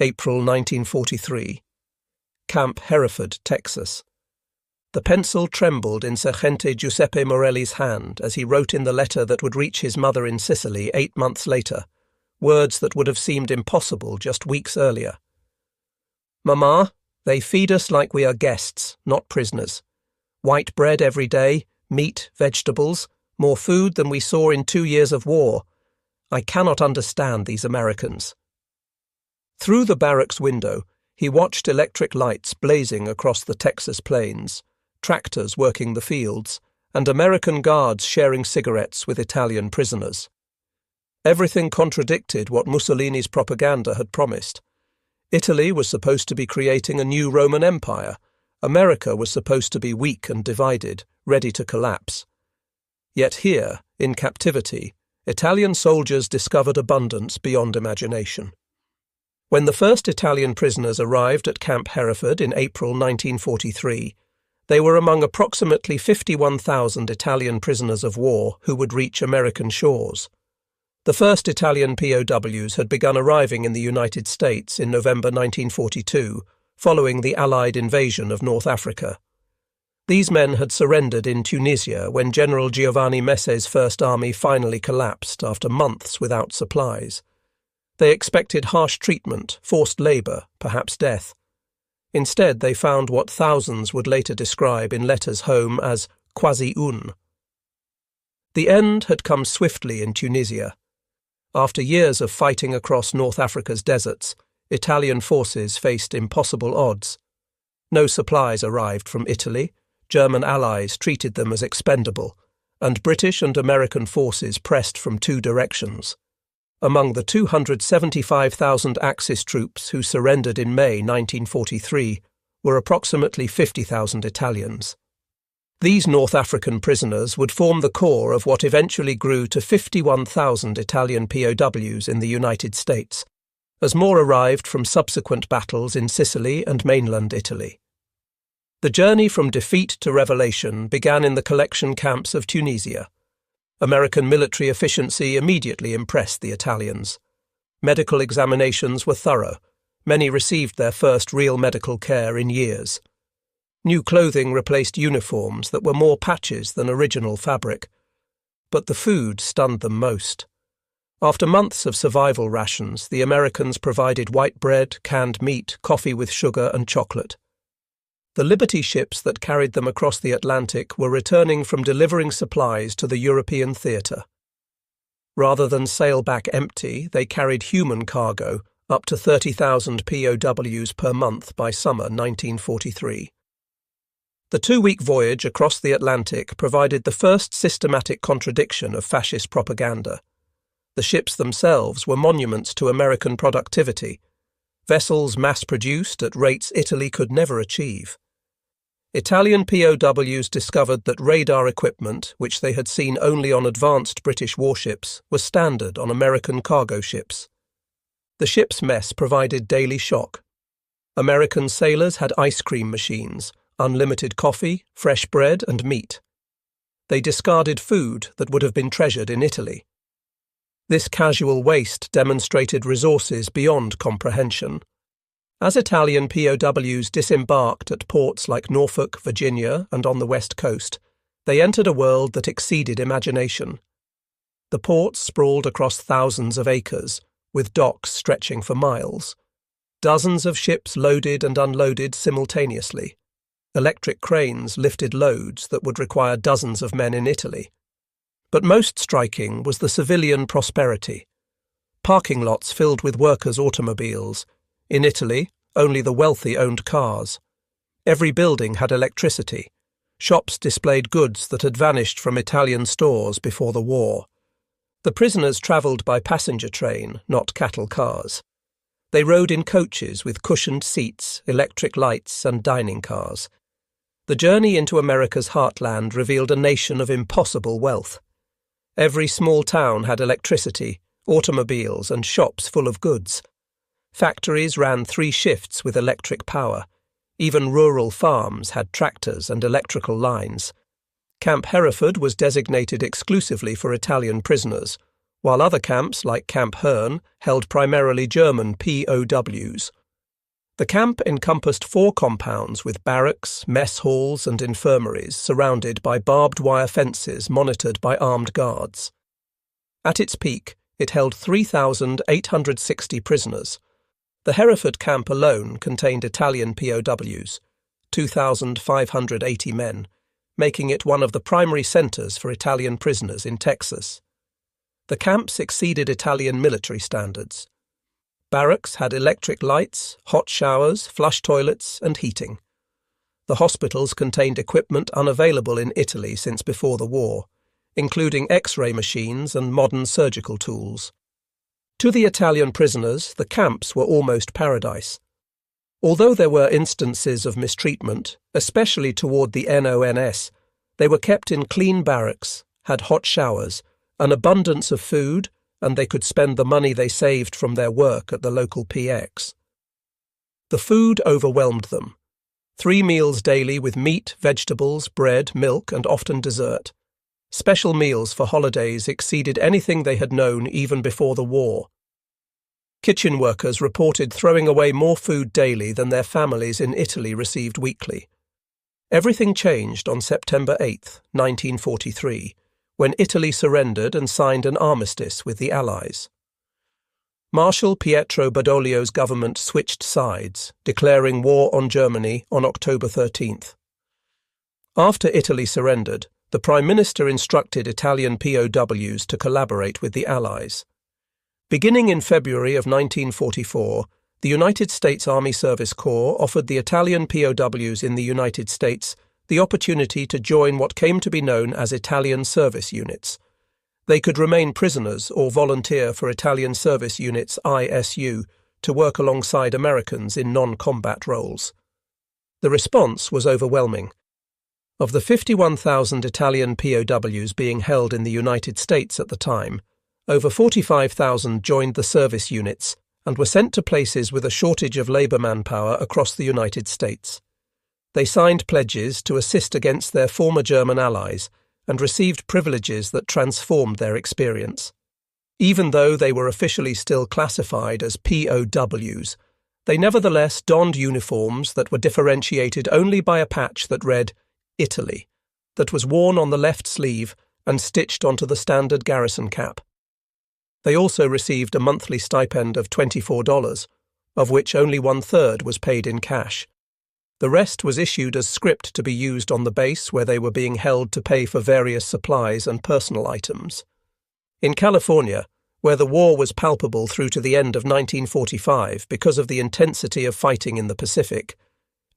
April 1943. Camp Hereford, Texas. The pencil trembled in Sergeant Giuseppe Morelli's hand as he wrote in the letter that would reach his mother in Sicily 8 months later, words that would have seemed impossible just weeks earlier. Mama, they feed us like we are guests, not prisoners. White bread every day, meat, vegetables, more food than we saw in 2 years of war. I cannot understand these Americans. Through the barracks window, he watched electric lights blazing across the Texas plains, tractors working the fields, and American guards sharing cigarettes with Italian prisoners. Everything contradicted what Mussolini's propaganda had promised. Italy was supposed to be creating a new Roman Empire. America was supposed to be weak and divided, ready to collapse. Yet here, in captivity, Italian soldiers discovered abundance beyond imagination. When the first Italian prisoners arrived at Camp Hereford in April 1943, they were among approximately 51,000 Italian prisoners of war who would reach American shores. The first Italian POWs had begun arriving in the United States in November 1942, following the Allied invasion of North Africa. These men had surrendered in Tunisia when General Giovanni Messe's First Army finally collapsed after months without supplies. They expected harsh treatment, forced labour, perhaps death. Instead, they found what thousands would later describe in letters home as quasi un. The end had come swiftly in Tunisia. After years of fighting across North Africa's deserts, Italian forces faced impossible odds. No supplies arrived from Italy, German allies treated them as expendable, and British and American forces pressed from 2 directions. Among the 275,000 Axis troops who surrendered in May 1943 were approximately 50,000 Italians. These North African prisoners would form the core of what eventually grew to 51,000 Italian POWs in the United States, as more arrived from subsequent battles in Sicily and mainland Italy. The journey from defeat to revelation began in the collection camps of Tunisia. American military efficiency immediately impressed the Italians. Medical examinations were thorough. Many received their first real medical care in years. New clothing replaced uniforms that were more patches than original fabric. But the food stunned them most. After months of survival rations, the Americans provided white bread, canned meat, coffee with sugar and chocolate. The Liberty ships that carried them across the Atlantic were returning from delivering supplies to the European theatre. Rather than sail back empty, they carried human cargo, up to 30,000 POWs per month by summer 1943. The 2-week voyage across the Atlantic provided the first systematic contradiction of fascist propaganda. The ships themselves were monuments to American productivity, vessels mass-produced at rates Italy could never achieve. Italian POWs discovered that radar equipment, which they had seen only on advanced British warships, was standard on American cargo ships. The ship's mess provided daily shock. American sailors had ice cream machines, unlimited coffee, fresh bread and meat. They discarded food that would have been treasured in Italy. This casual waste demonstrated resources beyond comprehension. As Italian POWs disembarked at ports like Norfolk, Virginia, and on the West Coast, they entered a world that exceeded imagination. The ports sprawled across thousands of acres, with docks stretching for miles. Dozens of ships loaded and unloaded simultaneously. Electric cranes lifted loads that would require dozens of men in Italy. But most striking was the civilian prosperity. Parking lots filled with workers' automobiles. In Italy, only the wealthy owned cars. Every building had electricity. Shops displayed goods that had vanished from Italian stores before the war. The prisoners travelled by passenger train, not cattle cars. They rode in coaches with cushioned seats, electric lights, and dining cars. The journey into America's heartland revealed a nation of impossible wealth. Every small town had electricity, automobiles, and shops full of goods. Factories ran 3 shifts with electric power. Even rural farms had tractors and electrical lines. Camp Hereford was designated exclusively for Italian prisoners, while other camps, like Camp Hereford, held primarily German POWs. The camp encompassed 4 compounds with barracks, mess halls and infirmaries surrounded by barbed wire fences monitored by armed guards. At its peak, it held 3,860 prisoners. The Hereford camp alone contained Italian POWs, 2,580 men, making it one of the primary centres for Italian prisoners in Texas. The camps exceeded Italian military standards. Barracks had electric lights, hot showers, flush toilets, and heating. The hospitals contained equipment unavailable in Italy since before the war, including X-ray machines and modern surgical tools. To the Italian prisoners, the camps were almost paradise. Although there were instances of mistreatment, especially toward the NONS, they were kept in clean barracks, had hot showers, an abundance of food, and they could spend the money they saved from their work at the local PX. The food overwhelmed them. 3 meals daily with meat, vegetables, bread, milk, and often dessert. Special meals for holidays exceeded anything they had known even before the war. Kitchen workers reported throwing away more food daily than their families in Italy received weekly. Everything changed on September 8, 1943, when Italy surrendered and signed an armistice with the Allies. Marshal Pietro Badoglio's government switched sides, declaring war on Germany on October 13th. After Italy surrendered, the Prime Minister instructed Italian POWs to collaborate with the Allies. Beginning in February of 1944, the United States Army Service Corps offered the Italian POWs in the United States the opportunity to join what came to be known as Italian service units. They could remain prisoners or volunteer for Italian Service Units ISU to work alongside Americans in non-combat roles. The response was overwhelming. Of the 51,000 Italian POWs being held in the United States at the time, over 45,000 joined the service units and were sent to places with a shortage of labour manpower across the United States. They signed pledges to assist against their former German allies and received privileges that transformed their experience. Even though they were officially still classified as POWs, they nevertheless donned uniforms that were differentiated only by a patch that read Italy, that was worn on the left sleeve and stitched onto the standard garrison cap. They also received a monthly stipend of $24, of which only 1/3 was paid in cash. The rest was issued as script to be used on the base where they were being held to pay for various supplies and personal items. In California, where the war was palpable through to the end of 1945 because of the intensity of fighting in the Pacific,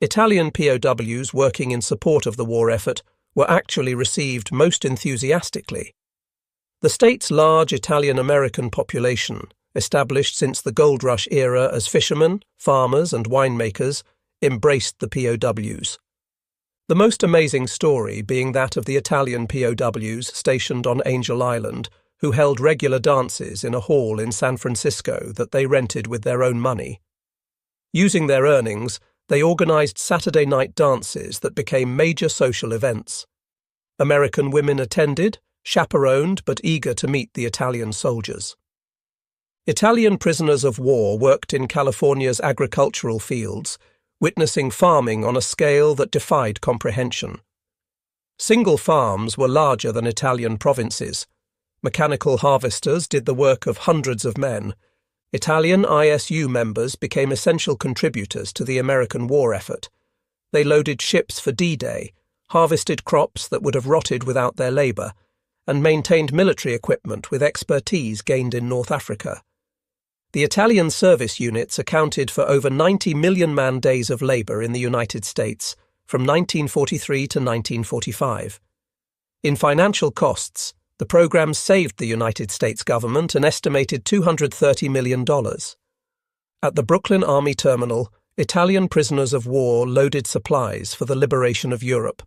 Italian POWs working in support of the war effort were actually received most enthusiastically. The state's large Italian-American population, established since the gold rush era as fishermen, farmers and winemakers, embraced the POWs. The most amazing story being that of the Italian POWs stationed on Angel Island, who held regular dances in a hall in San Francisco that they rented with their own money. Using their earnings, they organized Saturday night dances that became major social events. American women attended, chaperoned but eager to meet the Italian soldiers. Italian prisoners of war worked in California's agricultural fields, witnessing farming on a scale that defied comprehension. Single farms were larger than Italian provinces. Mechanical harvesters did the work of hundreds of men. Italian ISU members became essential contributors to the American war effort. They loaded ships for D-Day, harvested crops that would have rotted without their labour, and maintained military equipment with expertise gained in North Africa. The Italian service units accounted for over 90 million man-days of labour in the United States from 1943 to 1945. In financial costs, the program saved the United States government an estimated $230 million. At the Brooklyn Army Terminal, Italian prisoners of war loaded supplies for the liberation of Europe.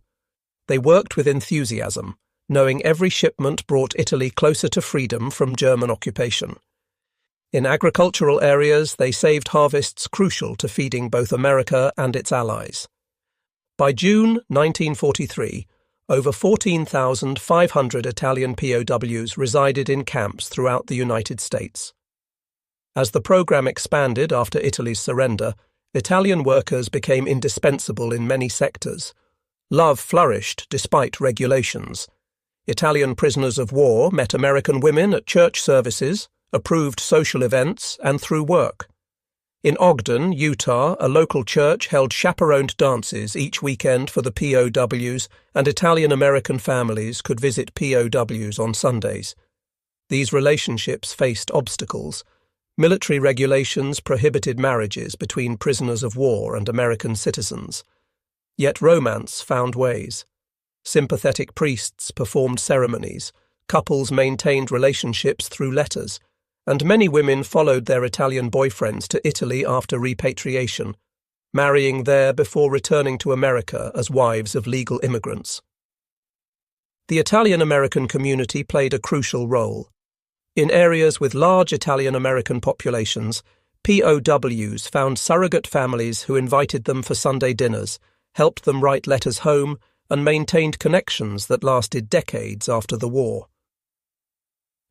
They worked with enthusiasm, knowing every shipment brought Italy closer to freedom from German occupation. In agricultural areas, they saved harvests crucial to feeding both America and its allies. By June 1943, over 14,500 Italian POWs resided in camps throughout the United States. As the program expanded after Italy's surrender, Italian workers became indispensable in many sectors. Love flourished despite regulations. Italian prisoners of war met American women at church services, approved social events, and through work. In Ogden, Utah, a local church held chaperoned dances each weekend for the POWs, and Italian-American families could visit POWs on Sundays. These relationships faced obstacles. Military regulations prohibited marriages between prisoners of war and American citizens. Yet romance found ways. Sympathetic priests performed ceremonies, couples maintained relationships through letters, and many women followed their Italian boyfriends to Italy after repatriation, marrying there before returning to America as wives of legal immigrants. The Italian-American community played a crucial role. In areas with large Italian-American populations, POWs found surrogate families who invited them for Sunday dinners, helped them write letters home, and maintained connections that lasted decades after the war.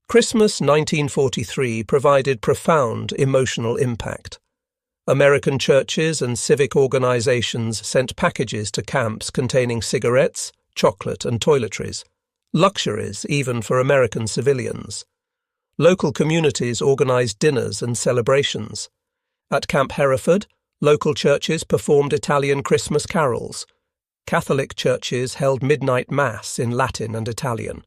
Christmas 1943 provided profound emotional impact. American churches and civic organizations sent packages to camps containing cigarettes, chocolate, and toiletries, luxuries even for American civilians. Local communities organized dinners and celebrations. At Camp Hereford, local churches performed Italian Christmas carols. Catholic churches held midnight mass in Latin and Italian.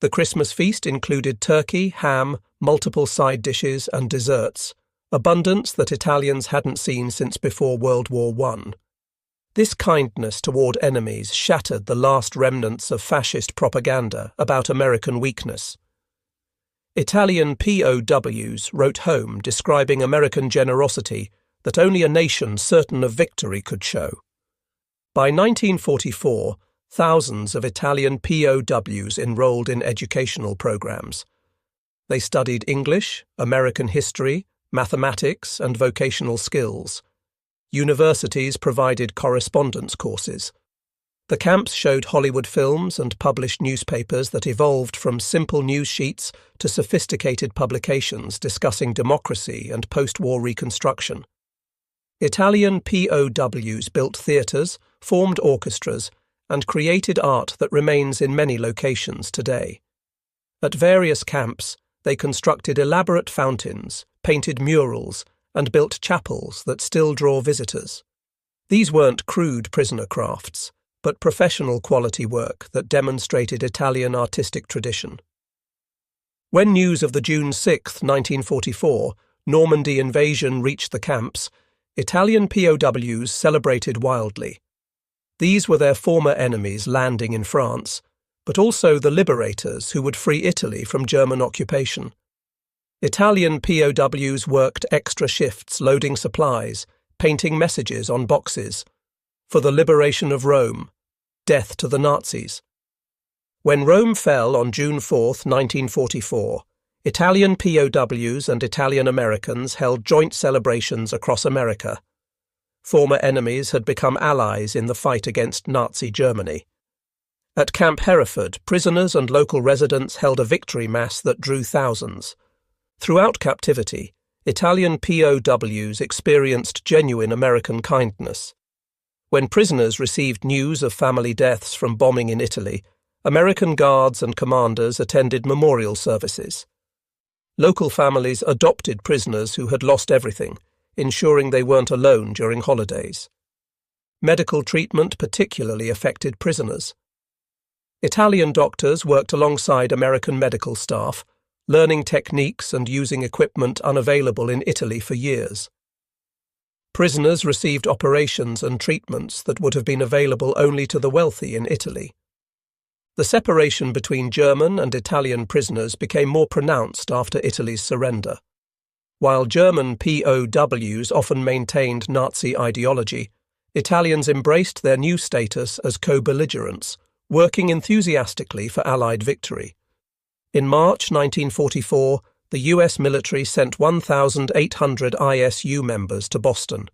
The Christmas feast included turkey, ham, multiple side dishes, and desserts, abundance that Italians hadn't seen since before World War I. This kindness toward enemies shattered the last remnants of fascist propaganda about American weakness. Italian POWs wrote home describing American generosity that only a nation certain of victory could show. By 1944, thousands of Italian POWs enrolled in educational programs. They studied English, American history, mathematics, and vocational skills. Universities provided correspondence courses. The camps showed Hollywood films and published newspapers that evolved from simple news sheets to sophisticated publications discussing democracy and post-war reconstruction. Italian POWs built theatres, formed orchestras, and created art that remains in many locations today. At various camps, they constructed elaborate fountains, painted murals, and built chapels that still draw visitors. These weren't crude prisoner crafts, but professional quality work that demonstrated Italian artistic tradition. When news of the June 6, 1944, Normandy invasion reached the camps, Italian POWs celebrated wildly. These were their former enemies landing in France, but also the liberators who would free Italy from German occupation. Italian POWs worked extra shifts loading supplies, painting messages on boxes. For the liberation of Rome, death to the Nazis. When Rome fell on June 4, 1944, Italian POWs and Italian Americans held joint celebrations across America. Former enemies had become allies in the fight against Nazi Germany. At Camp Hereford, prisoners and local residents held a victory mass that drew thousands. Throughout captivity, Italian POWs experienced genuine American kindness. When prisoners received news of family deaths from bombing in Italy, American guards and commanders attended memorial services. Local families adopted prisoners who had lost everything, ensuring they weren't alone during holidays. Medical treatment particularly affected prisoners. Italian doctors worked alongside American medical staff, learning techniques and using equipment unavailable in Italy for years. Prisoners received operations and treatments that would have been available only to the wealthy in Italy. The separation between German and Italian prisoners became more pronounced after Italy's surrender. While German POWs often maintained Nazi ideology, Italians embraced their new status as co-belligerents, working enthusiastically for Allied victory. In March 1944, the US military sent 1,800 ISU members to Boston.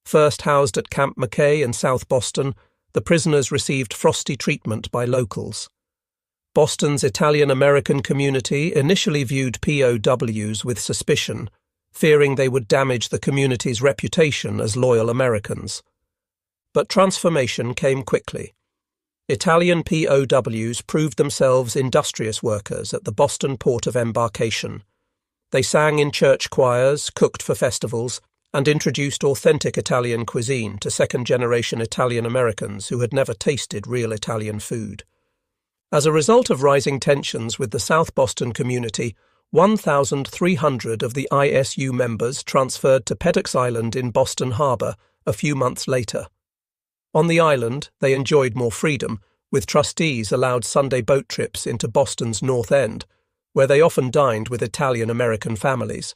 First housed at Camp McKay in South Boston, the prisoners received frosty treatment by locals. Boston's Italian-American community initially viewed POWs with suspicion, fearing they would damage the community's reputation as loyal Americans. But transformation came quickly. Italian POWs proved themselves industrious workers at the Boston port of embarkation. They sang in church choirs, cooked for festivals, and introduced authentic Italian cuisine to second-generation Italian Americans who had never tasted real Italian food. As a result of rising tensions with the South Boston community, 1,300 of the ISU members transferred to Pedix Island in Boston Harbor a few months later. On the island, they enjoyed more freedom, with trustees allowed Sunday boat trips into Boston's North End, where they often dined with Italian-American families.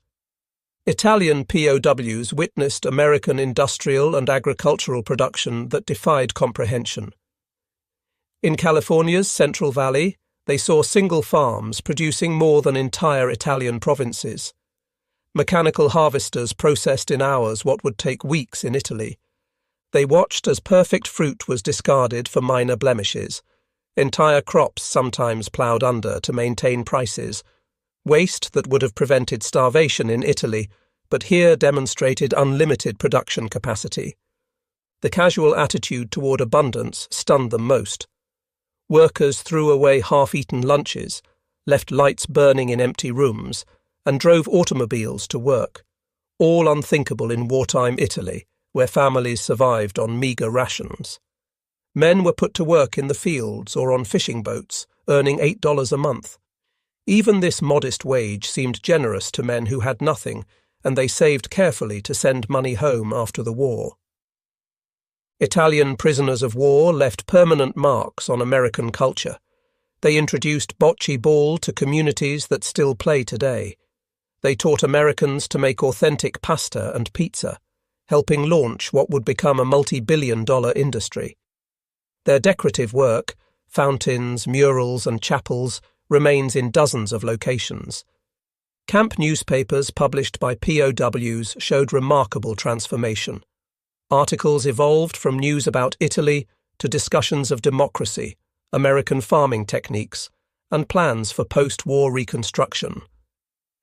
Italian POWs witnessed American industrial and agricultural production that defied comprehension. In California's Central Valley, they saw single farms producing more than entire Italian provinces. Mechanical harvesters processed in hours what would take weeks in Italy. They watched as perfect fruit was discarded for minor blemishes, entire crops sometimes ploughed under to maintain prices, waste that would have prevented starvation in Italy, but here demonstrated unlimited production capacity. The casual attitude toward abundance stunned them most. Workers threw away half-eaten lunches, left lights burning in empty rooms, and drove automobiles to work, all unthinkable in wartime Italy, where families survived on meagre rations. Men were put to work in the fields or on fishing boats, earning $8 a month. Even this modest wage seemed generous to men who had nothing, and they saved carefully to send money home after the war. Italian prisoners of war left permanent marks on American culture. They introduced bocce ball to communities that still play today. They taught Americans to make authentic pasta and pizza, helping launch what would become a multi-billion-dollar industry. Their decorative work, fountains, murals, and chapels, remains in dozens of locations. Camp newspapers published by POWs showed remarkable transformation. Articles evolved from news about Italy to discussions of democracy, American farming techniques, and plans for post-war reconstruction.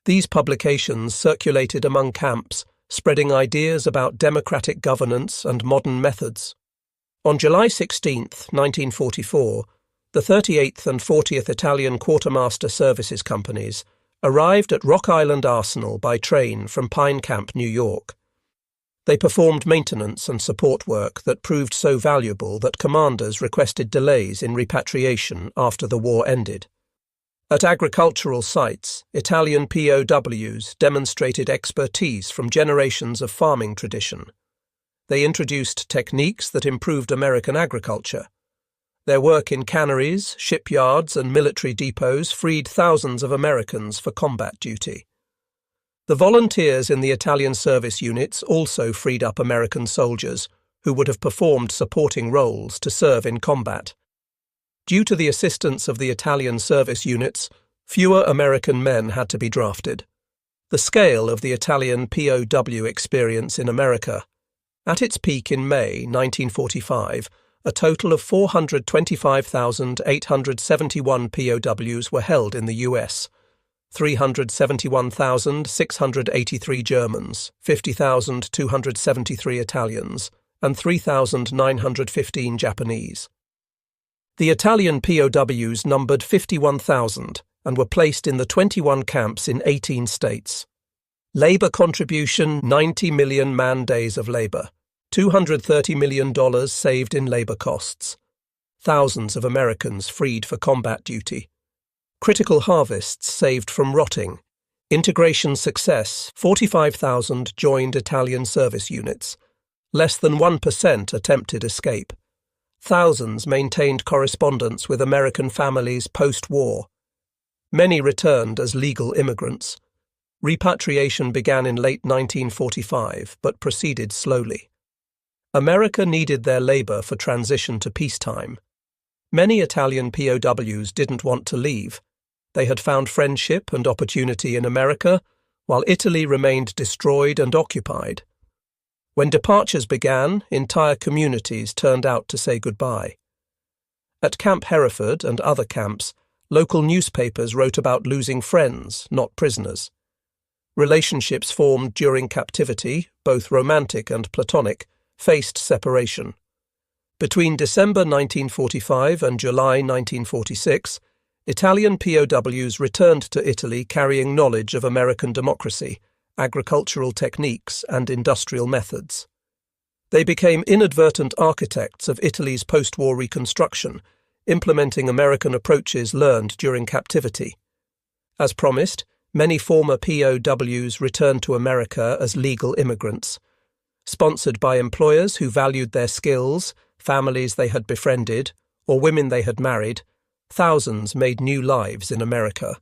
These publications circulated among camps, spreading ideas about democratic governance and modern methods. On July 16, 1944, the 38th and 40th Italian Quartermaster Services Companies arrived at Rock Island Arsenal by train from Pine Camp, New York. They performed maintenance and support work that proved so valuable that commanders requested delays in repatriation after the war ended. At agricultural sites, Italian POWs demonstrated expertise from generations of farming tradition. They introduced techniques that improved American agriculture. Their work in canneries, shipyards, and military depots freed thousands of Americans for combat duty. The volunteers in the Italian service units also freed up American soldiers, who would have performed supporting roles to serve in combat. Due to the assistance of the Italian service units, fewer American men had to be drafted. The scale of the Italian POW experience in America. At its peak in May 1945, a total of 425,871 POWs were held in the U.S., 371,683 Germans, 50,273 Italians, and 3,915 Japanese. The Italian POWs numbered 51,000 and were placed in the 21 camps in 18 states. Labor contribution: 90 million man-days of labor, $230 million saved in labor costs. Thousands of Americans freed for combat duty. Critical harvests saved from rotting. Integration success: 45,000 joined Italian service units. Less than 1% attempted escape. Thousands maintained correspondence with American families post-war. Many returned as legal immigrants. Repatriation began in late 1945, but proceeded slowly. America needed their labor for transition to peacetime. Many Italian POWs didn't want to leave. They had found friendship and opportunity in America, while Italy remained destroyed and occupied. When departures began, entire communities turned out to say goodbye. At Camp Hereford and other camps, local newspapers wrote about losing friends, not prisoners. Relationships formed during captivity, both romantic and platonic, faced separation. Between December 1945 and July 1946, Italian POWs returned to Italy carrying knowledge of American democracy, agricultural techniques, and industrial methods. They became inadvertent architects of Italy's post-war reconstruction, implementing American approaches learned during captivity. As promised, many former POWs returned to America as legal immigrants. Sponsored by employers who valued their skills, families they had befriended, or women they had married, thousands made new lives in America.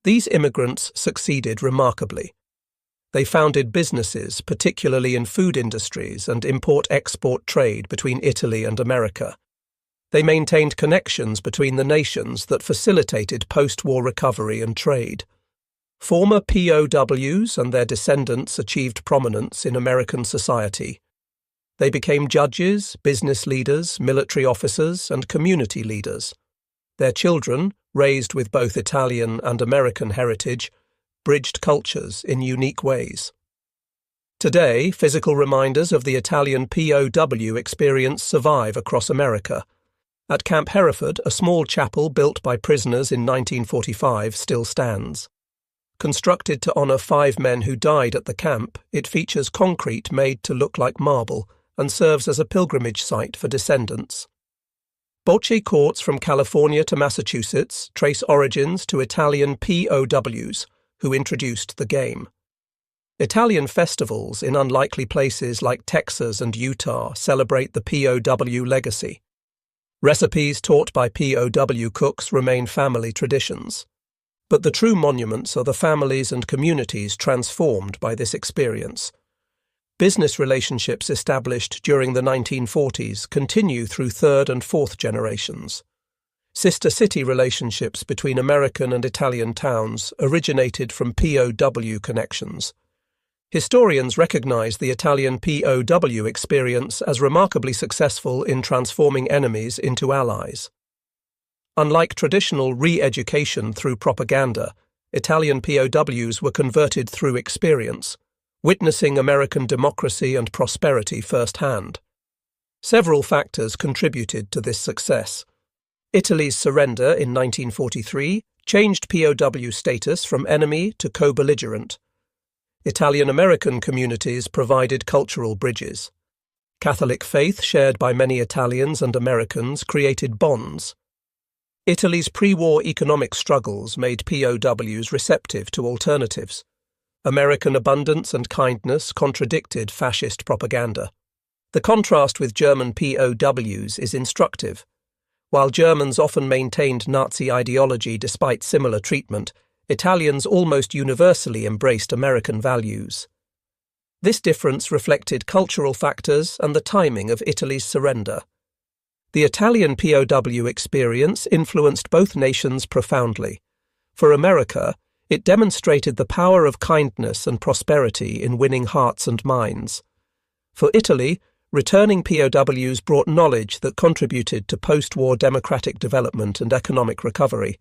These immigrants succeeded remarkably. They founded businesses, particularly in food industries and import-export trade between Italy and America. They maintained connections between the nations that facilitated post-war recovery and trade. Former POWs and their descendants achieved prominence in American society. They became judges, business leaders, military officers, and community leaders. Their children, raised with both Italian and American heritage, bridged cultures in unique ways. Today, physical reminders of the Italian POW experience survive across America. At Camp Hereford, a small chapel built by prisoners in 1945 still stands. Constructed to honour 5 men who died at the camp, it features concrete made to look like marble and serves as a pilgrimage site for descendants. Bocce courts from California to Massachusetts trace origins to Italian POWs, who introduced the game. Italian festivals in unlikely places like Texas and Utah celebrate the POW legacy. Recipes taught by POW cooks remain family traditions. But the true monuments are the families and communities transformed by this experience. Business relationships established during the 1940s continue through 3rd and 4th generations. Sister city relationships between American and Italian towns originated from POW connections. Historians recognize the Italian POW experience as remarkably successful in transforming enemies into allies. Unlike traditional re-education through propaganda, Italian POWs were converted through experience, witnessing American democracy and prosperity firsthand. Several factors contributed to this success. Italy's surrender in 1943 changed POW status from enemy to co-belligerent. Italian-American communities provided cultural bridges. Catholic faith shared by many Italians and Americans created bonds. Italy's pre-war economic struggles made POWs receptive to alternatives. American abundance and kindness contradicted fascist propaganda. The contrast with German POWs is instructive. While Germans often maintained Nazi ideology despite similar treatment, Italians almost universally embraced American values. This difference reflected cultural factors and the timing of Italy's surrender. The Italian POW experience influenced both nations profoundly. For America, it demonstrated the power of kindness and prosperity in winning hearts and minds. For Italy, returning POWs brought knowledge that contributed to post-war democratic development and economic recovery.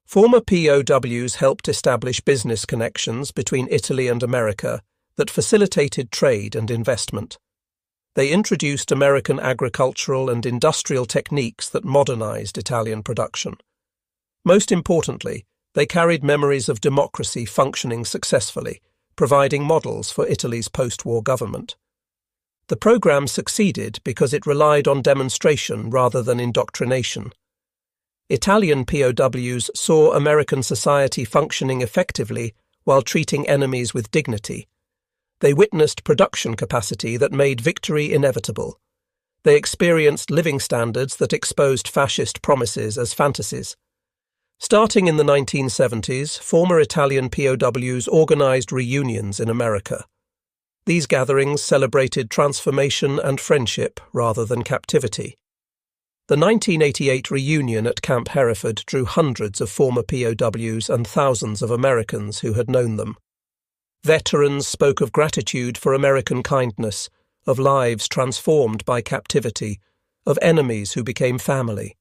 Former POWs helped establish business connections between Italy and America that facilitated trade and investment. They introduced American agricultural and industrial techniques that modernized Italian production. Most importantly, they carried memories of democracy functioning successfully, providing models for Italy's post-war government. The program succeeded because it relied on demonstration rather than indoctrination. Italian POWs saw American society functioning effectively while treating enemies with dignity. They witnessed production capacity that made victory inevitable. They experienced living standards that exposed fascist promises as fantasies. Starting in the 1970s, former Italian POWs organized reunions in America. These gatherings celebrated transformation and friendship rather than captivity. The 1988 reunion at Camp Hereford drew hundreds of former POWs and thousands of Americans who had known them. Veterans spoke of gratitude for American kindness, of lives transformed by captivity, of enemies who became family.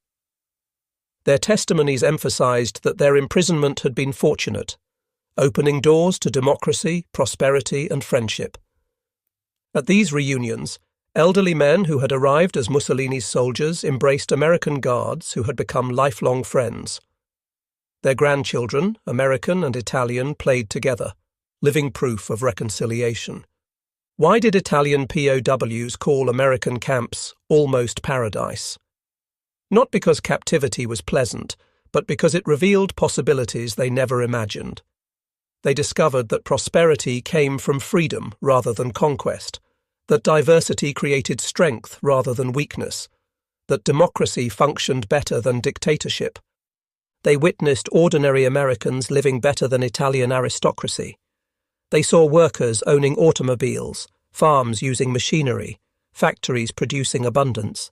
Their testimonies emphasized that their imprisonment had been fortunate, opening doors to democracy, prosperity, and friendship. At these reunions, elderly men who had arrived as Mussolini's soldiers embraced American guards who had become lifelong friends. Their grandchildren, American and Italian, played together, living proof of reconciliation. Why did Italian POWs call American camps almost paradise? Not because captivity was pleasant, but because it revealed possibilities they never imagined. They discovered that prosperity came from freedom rather than conquest, that diversity created strength rather than weakness, that democracy functioned better than dictatorship. They witnessed ordinary Americans living better than Italian aristocracy. They saw workers owning automobiles, farms using machinery, factories producing abundance.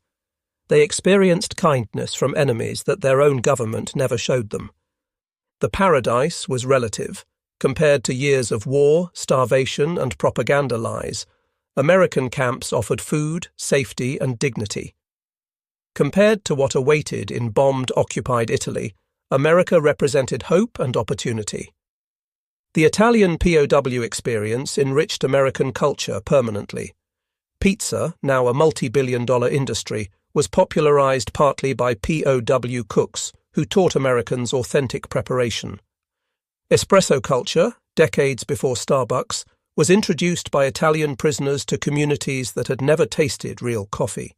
They experienced kindness from enemies that their own government never showed them. The paradise was relative. Compared to years of war, starvation, and propaganda lies, American camps offered food, safety, and dignity. Compared to what awaited in bombed, occupied Italy, America represented hope and opportunity. The Italian POW experience enriched American culture permanently. Pizza, now a multi-billion-dollar industry, was popularized partly by POW cooks who taught Americans authentic preparation. Espresso culture, decades before Starbucks, was introduced by Italian prisoners to communities that had never tasted real coffee.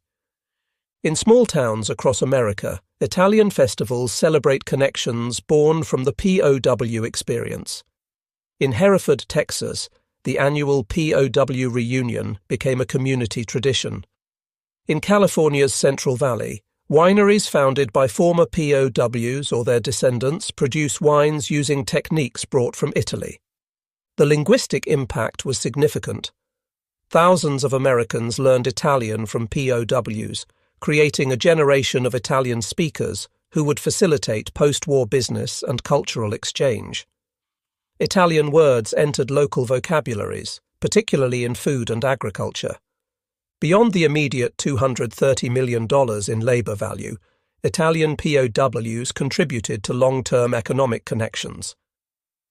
In small towns across America, Italian festivals celebrate connections born from the POW experience. In Hereford, Texas, the annual POW reunion became a community tradition. In California's Central Valley, wineries founded by former POWs or their descendants produce wines using techniques brought from Italy. The linguistic impact was significant. Thousands of Americans learned Italian from POWs, creating a generation of Italian speakers who would facilitate post-war business and cultural exchange. Italian words entered local vocabularies, particularly in food and agriculture. Beyond the immediate $230 million in labor value, Italian POWs contributed to long-term economic connections.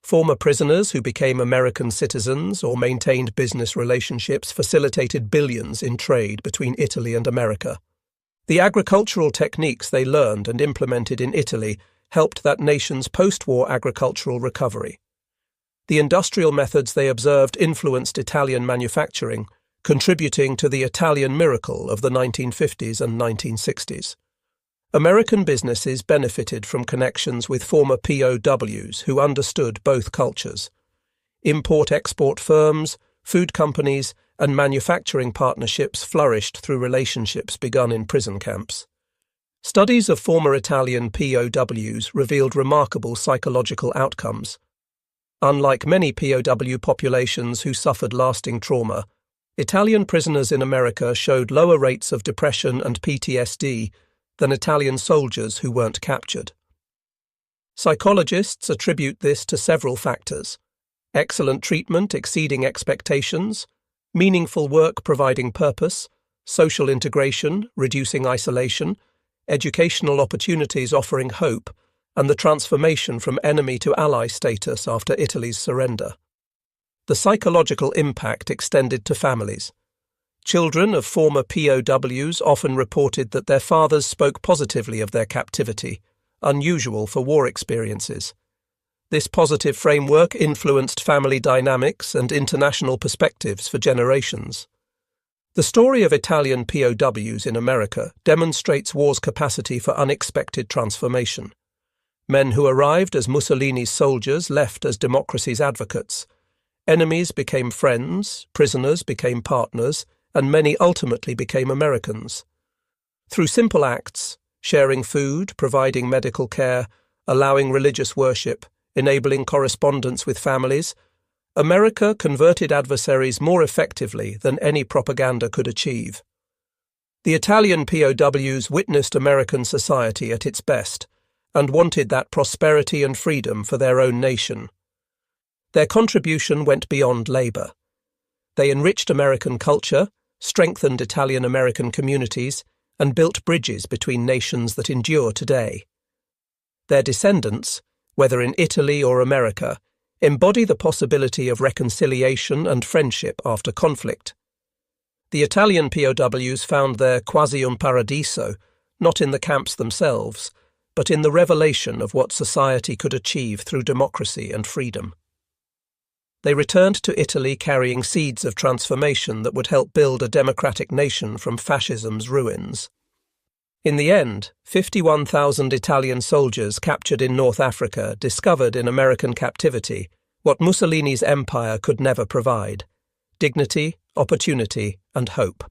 Former prisoners who became American citizens or maintained business relationships facilitated billions in trade between Italy and America. The agricultural techniques they learned and implemented in Italy helped that nation's post-war agricultural recovery. The industrial methods they observed influenced Italian manufacturing, contributing to the Italian miracle of the 1950s and 1960s. American businesses benefited from connections with former POWs who understood both cultures. Import-export firms, food companies, and manufacturing partnerships flourished through relationships begun in prison camps. Studies of former Italian POWs revealed remarkable psychological outcomes. Unlike many POW populations who suffered lasting trauma, Italian prisoners in America showed lower rates of depression and PTSD than Italian soldiers who weren't captured. Psychologists attribute this to several factors: excellent treatment exceeding expectations, meaningful work providing purpose, social integration, reducing isolation, educational opportunities offering hope, and the transformation from enemy to ally status after Italy's surrender. The psychological impact extended to families. Children of former POWs often reported that their fathers spoke positively of their captivity, unusual for war experiences. This positive framework influenced family dynamics and international perspectives for generations. The story of Italian POWs in America demonstrates war's capacity for unexpected transformation. Men who arrived as Mussolini's soldiers left as democracy's advocates. Enemies became friends, prisoners became partners, and many ultimately became Americans. Through simple acts, sharing food, providing medical care, allowing religious worship, enabling correspondence with families, America converted adversaries more effectively than any propaganda could achieve. The Italian POWs witnessed American society at its best, and wanted that prosperity and freedom for their own nation. Their contribution went beyond labor. They enriched American culture, strengthened Italian-American communities, and built bridges between nations that endure today. Their descendants, whether in Italy or America, embody the possibility of reconciliation and friendship after conflict. The Italian POWs found their quasi un paradiso not in the camps themselves, but in the revelation of what society could achieve through democracy and freedom. They returned to Italy carrying seeds of transformation that would help build a democratic nation from fascism's ruins. In the end, 51,000 Italian soldiers captured in North Africa discovered in American captivity what Mussolini's empire could never provide: dignity, opportunity, and hope.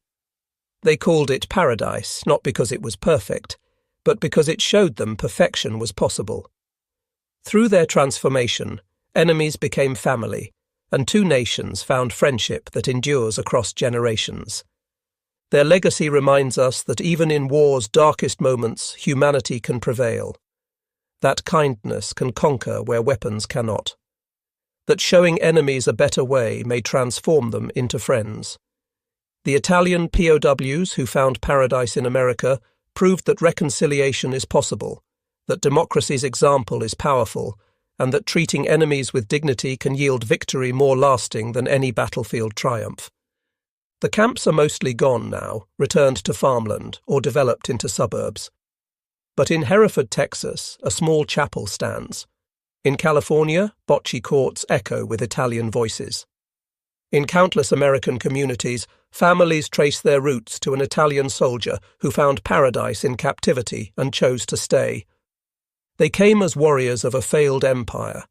They called it paradise, not because it was perfect, but because it showed them perfection was possible. Through their transformation, enemies became family, and two nations found friendship that endures across generations. Their legacy reminds us that even in war's darkest moments, humanity can prevail. That kindness can conquer where weapons cannot. That showing enemies a better way may transform them into friends. The Italian POWs who found paradise in America proved that reconciliation is possible, that democracy's example is powerful, and that treating enemies with dignity can yield victory more lasting than any battlefield triumph. The camps are mostly gone now, returned to farmland, or developed into suburbs. But in Hereford, Texas, a small chapel stands. In California, bocce courts echo with Italian voices. In countless American communities, families trace their roots to an Italian soldier who found paradise in captivity and chose to stay. They came as warriors of a failed empire.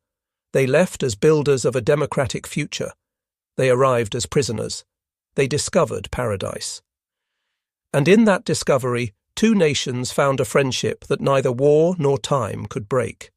They left as builders of a democratic future. They arrived as prisoners. They discovered paradise. And in that discovery, two nations found a friendship that neither war nor time could break.